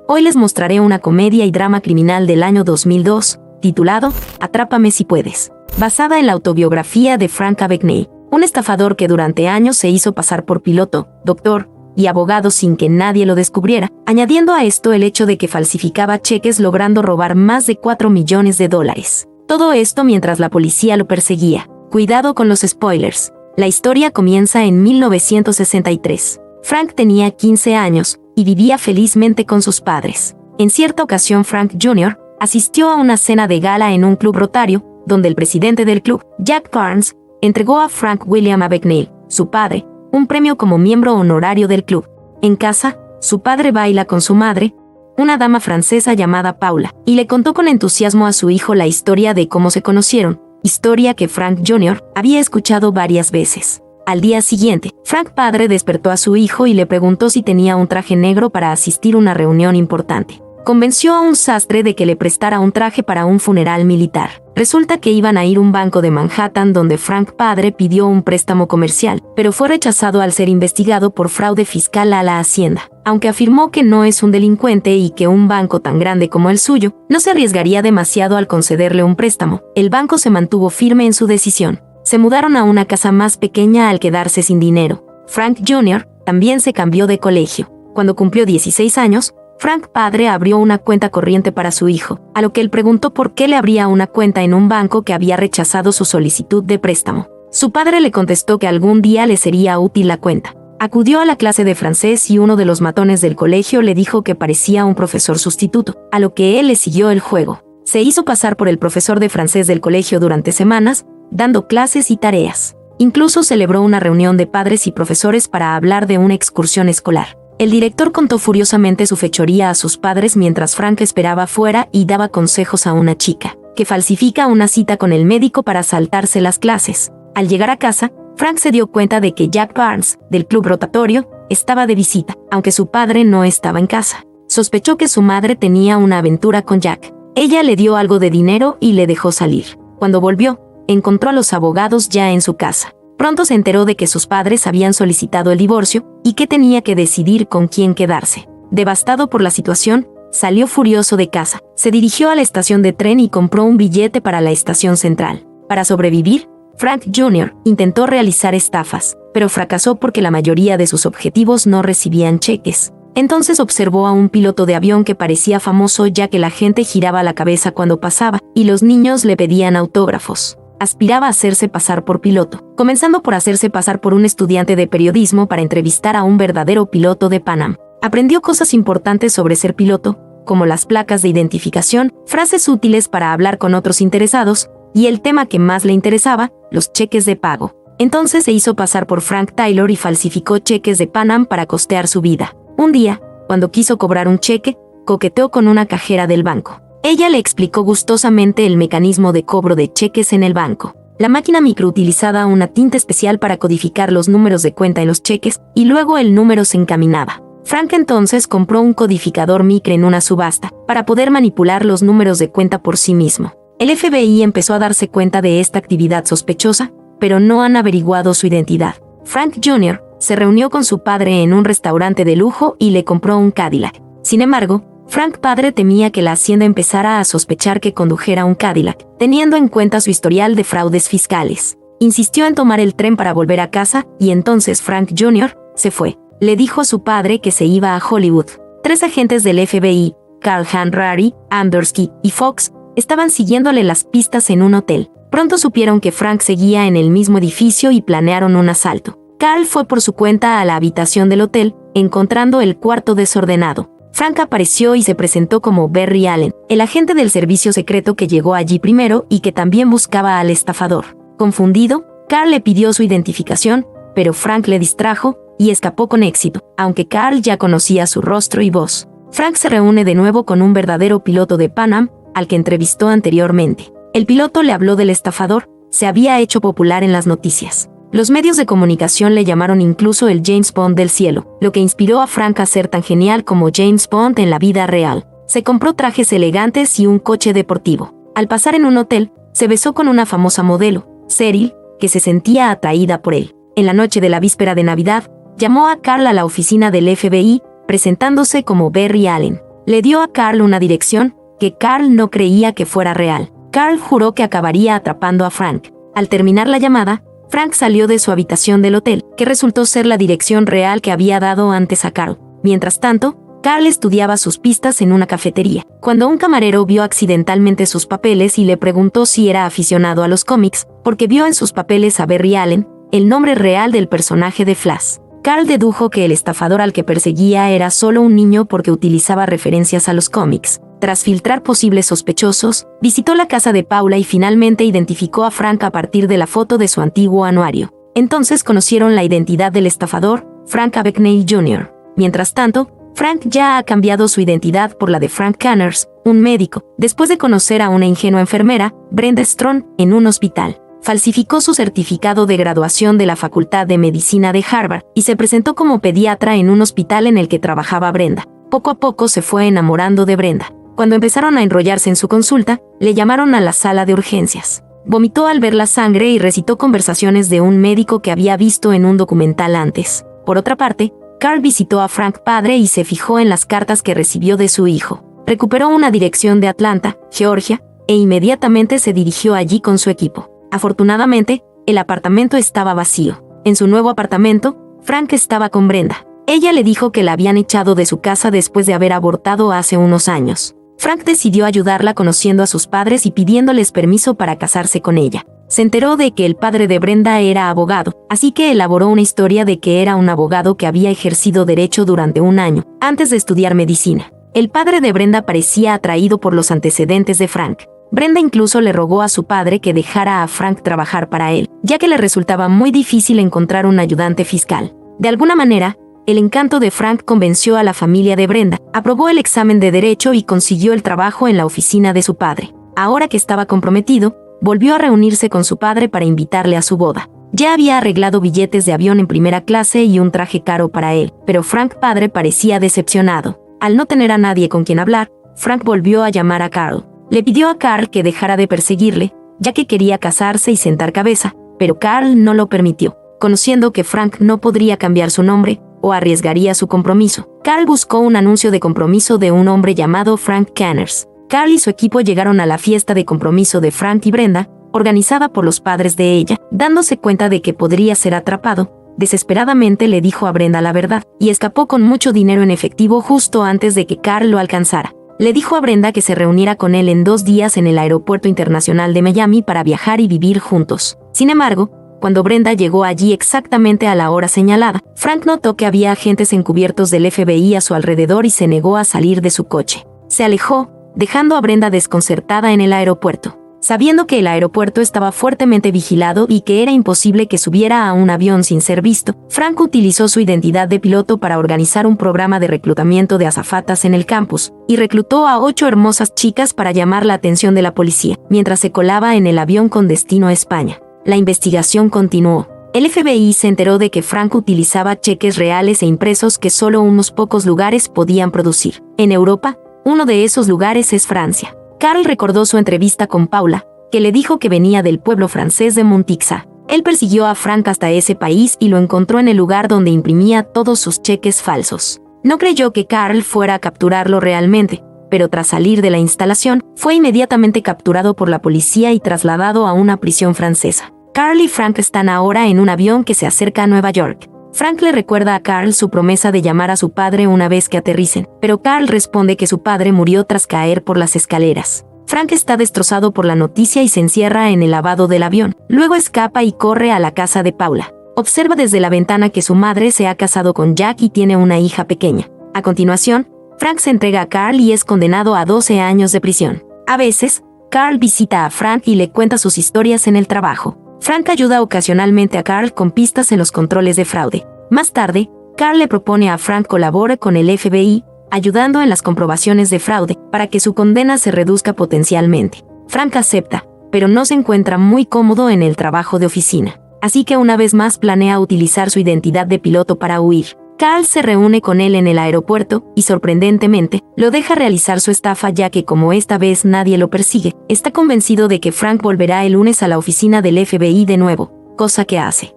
Hoy les mostraré una comedia y drama criminal del año 2002, titulado Atrápame si puedes, basada en la autobiografía de Frank Abagnale, un estafador que durante años se hizo pasar por piloto, doctor y abogado sin que nadie lo descubriera, añadiendo a esto el hecho de que falsificaba cheques logrando robar más de $4 millones. Todo esto mientras la policía lo perseguía. Cuidado con los spoilers. La historia comienza en 1963. Frank tenía 15 años y vivía felizmente con sus padres. En cierta ocasión Frank Jr. asistió a una cena de gala en un club rotario, donde el presidente del club, Jack Barnes, entregó a Frank William Abagnale, su padre, un premio como miembro honorario del club. En casa, su padre baila con su madre, una dama francesa llamada Paula, y le contó con entusiasmo a su hijo la historia de cómo se conocieron, historia que Frank Jr. había escuchado varias veces. Al día siguiente, Frank padre despertó a su hijo y le preguntó si tenía un traje negro para asistir a una reunión importante. Convenció a un sastre de que le prestara un traje para un funeral militar. Resulta que iban a ir a un banco de Manhattan donde Frank padre pidió un préstamo comercial, pero fue rechazado al ser investigado por fraude fiscal a la Hacienda. Aunque afirmó que no es un delincuente y que un banco tan grande como el suyo no se arriesgaría demasiado al concederle un préstamo, el banco se mantuvo firme en su decisión. Se mudaron a una casa más pequeña al quedarse sin dinero. Frank Jr. también se cambió de colegio. Cuando cumplió 16 años, Frank padre abrió una cuenta corriente para su hijo, a lo que él preguntó por qué le abría una cuenta en un banco que había rechazado su solicitud de préstamo. Su padre le contestó que algún día le sería útil la cuenta. Acudió a la clase de francés y uno de los matones del colegio le dijo que parecía un profesor sustituto, a lo que él le siguió el juego. Se hizo pasar por el profesor de francés del colegio durante semanas, dando clases y tareas. Incluso celebró una reunión de padres y profesores para hablar de una excursión escolar. El director contó furiosamente su fechoría a sus padres mientras Frank esperaba fuera y daba consejos a una chica, que falsifica una cita con el médico para saltarse las clases. Al llegar a casa, Frank se dio cuenta de que Jack Barnes, del club rotatorio, estaba de visita, aunque su padre no estaba en casa. Sospechó que su madre tenía una aventura con Jack. Ella le dio algo de dinero y le dejó salir. Cuando volvió, encontró a los abogados ya en su casa. Pronto se enteró de que sus padres habían solicitado el divorcio y que tenía que decidir con quién quedarse. Devastado por la situación, salió furioso de casa. Se dirigió a la estación de tren y compró un billete para la estación central. Para sobrevivir, Frank Jr. intentó realizar estafas, pero fracasó porque la mayoría de sus objetivos no recibían cheques. Entonces observó a un piloto de avión que parecía famoso ya que la gente giraba la cabeza cuando pasaba y los niños le pedían autógrafos. Aspiraba a hacerse pasar por piloto, comenzando por hacerse pasar por un estudiante de periodismo para entrevistar a un verdadero piloto de Pan Am. Aprendió cosas importantes sobre ser piloto, como las placas de identificación, frases útiles para hablar con otros interesados, y el tema que más le interesaba, los cheques de pago. Entonces se hizo pasar por Frank Taylor y falsificó cheques de Pan Am para costear su vida. Un día, cuando quiso cobrar un cheque, coqueteó con una cajera del banco. Ella le explicó gustosamente el mecanismo de cobro de cheques en el banco. La máquina micro utilizaba una tinta especial para codificar los números de cuenta en los cheques y luego el número se encaminaba. Frank entonces compró un codificador micro en una subasta para poder manipular los números de cuenta por sí mismo. El FBI empezó a darse cuenta de esta actividad sospechosa, pero no han averiguado su identidad. Frank Jr. se reunió con su padre en un restaurante de lujo y le compró un Cadillac. Sin embargo, Frank padre temía que la Hacienda empezara a sospechar que condujera un Cadillac, teniendo en cuenta su historial de fraudes fiscales. Insistió en tomar el tren para volver a casa y entonces Frank Jr. se fue. Le dijo a su padre que se iba a Hollywood. 3 agentes del FBI, Carl Hanratty, Ambersky y Fox, estaban siguiéndole las pistas en un hotel. Pronto supieron que Frank seguía en el mismo edificio y planearon un asalto. Carl fue por su cuenta a la habitación del hotel, encontrando el cuarto desordenado. Frank apareció y se presentó como Barry Allen, el agente del servicio secreto que llegó allí primero y que también buscaba al estafador. Confundido, Carl le pidió su identificación, pero Frank le distrajo y escapó con éxito, aunque Carl ya conocía su rostro y voz. Frank se reúne de nuevo con un verdadero piloto de Pan Am, al que entrevistó anteriormente. El piloto le habló del estafador, se había hecho popular en las noticias. Los medios de comunicación le llamaron incluso el James Bond del cielo, lo que inspiró a Frank a ser tan genial como James Bond en la vida real. Se compró trajes elegantes y un coche deportivo. Al pasar en un hotel, se besó con una famosa modelo, Cheryl, que se sentía atraída por él. En la noche de la víspera de Navidad, llamó a Carl a la oficina del FBI, presentándose como Barry Allen. Le dio a Carl una dirección que Carl no creía que fuera real. Carl juró que acabaría atrapando a Frank. Al terminar la llamada, Frank salió de su habitación del hotel, que resultó ser la dirección real que había dado antes a Carl. Mientras tanto, Carl estudiaba sus pistas en una cafetería, cuando un camarero vio accidentalmente sus papeles y le preguntó si era aficionado a los cómics, porque vio en sus papeles a Barry Allen, el nombre real del personaje de Flash. Carl dedujo que el estafador al que perseguía era solo un niño porque utilizaba referencias a los cómics. Tras filtrar posibles sospechosos, visitó la casa de Paula y finalmente identificó a Frank a partir de la foto de su antiguo anuario. Entonces conocieron la identidad del estafador, Frank Abagnale Jr. Mientras tanto, Frank ya ha cambiado su identidad por la de Frank Connors, un médico, después de conocer a una ingenua enfermera, Brenda Strong, en un hospital. Falsificó su certificado de graduación de la Facultad de Medicina de Harvard y se presentó como pediatra en un hospital en el que trabajaba Brenda. Poco a poco se fue enamorando de Brenda. Cuando empezaron a enrollarse en su consulta, le llamaron a la sala de urgencias. Vomitó al ver la sangre y recitó conversaciones de un médico que había visto en un documental antes. Por otra parte, Carl visitó a Frank padre y se fijó en las cartas que recibió de su hijo. Recuperó una dirección de Atlanta, Georgia, e inmediatamente se dirigió allí con su equipo. Afortunadamente, el apartamento estaba vacío. En su nuevo apartamento, Frank estaba con Brenda. Ella le dijo que la habían echado de su casa después de haber abortado hace unos años. Frank decidió ayudarla conociendo a sus padres y pidiéndoles permiso para casarse con ella. Se enteró de que el padre de Brenda era abogado, así que elaboró una historia de que era un abogado que había ejercido derecho durante un año, antes de estudiar medicina. El padre de Brenda parecía atraído por los antecedentes de Frank. Brenda incluso le rogó a su padre que dejara a Frank trabajar para él, ya que le resultaba muy difícil encontrar un ayudante fiscal. De alguna manera, el encanto de Frank convenció a la familia de Brenda, aprobó el examen de derecho y consiguió el trabajo en la oficina de su padre. Ahora que estaba comprometido, volvió a reunirse con su padre para invitarle a su boda. Ya había arreglado billetes de avión en primera clase y un traje caro para él, pero Frank padre parecía decepcionado. Al no tener a nadie con quien hablar, Frank volvió a llamar a Carl. Le pidió a Carl que dejara de perseguirle, ya que quería casarse y sentar cabeza, pero Carl no lo permitió. Conociendo que Frank no podría cambiar su nombre, o arriesgaría su compromiso, Carl buscó un anuncio de compromiso de un hombre llamado Frank Connors. Carl y su equipo llegaron a la fiesta de compromiso de Frank y Brenda, organizada por los padres de ella. Dándose cuenta de que podría ser atrapado, desesperadamente le dijo a Brenda la verdad, y escapó con mucho dinero en efectivo justo antes de que Carl lo alcanzara. Le dijo a Brenda que se reuniera con él en 2 días en el Aeropuerto Internacional de Miami para viajar y vivir juntos. Sin embargo, cuando Brenda llegó allí exactamente a la hora señalada, Frank notó que había agentes encubiertos del FBI a su alrededor y se negó a salir de su coche. Se alejó, dejando a Brenda desconcertada en el aeropuerto. Sabiendo que el aeropuerto estaba fuertemente vigilado y que era imposible que subiera a un avión sin ser visto, Frank utilizó su identidad de piloto para organizar un programa de reclutamiento de azafatas en el campus, y reclutó a 8 hermosas chicas para llamar la atención de la policía, mientras se colaba en el avión con destino a España. La investigación continuó. El FBI se enteró de que Frank utilizaba cheques reales e impresos que solo unos pocos lugares podían producir. En Europa, uno de esos lugares es Francia. Carl recordó su entrevista con Paula, que le dijo que venía del pueblo francés de Montixar. Él persiguió a Frank hasta ese país y lo encontró en el lugar donde imprimía todos sus cheques falsos. No creyó que Carl fuera a capturarlo realmente, pero tras salir de la instalación, fue inmediatamente capturado por la policía y trasladado a una prisión francesa. Carl y Frank están ahora en un avión que se acerca a Nueva York. Frank le recuerda a Carl su promesa de llamar a su padre una vez que aterricen, pero Carl responde que su padre murió tras caer por las escaleras. Frank está destrozado por la noticia y se encierra en el lavado del avión. Luego escapa y corre a la casa de Paula. Observa desde la ventana que su madre se ha casado con Jack y tiene una hija pequeña. A continuación, Frank se entrega a Carl y es condenado a 12 años de prisión. A veces, Carl visita a Frank y le cuenta sus historias en el trabajo. Frank ayuda ocasionalmente a Carl con pistas en los controles de fraude. Más tarde, Carl le propone a Frank colabore con el FBI, ayudando en las comprobaciones de fraude, para que su condena se reduzca potencialmente. Frank acepta, pero no se encuentra muy cómodo en el trabajo de oficina. Así que una vez más planea utilizar su identidad de piloto para huir. Carl se reúne con él en el aeropuerto y, sorprendentemente, lo deja realizar su estafa ya que como esta vez nadie lo persigue, está convencido de que Frank volverá el lunes a la oficina del FBI de nuevo, cosa que hace.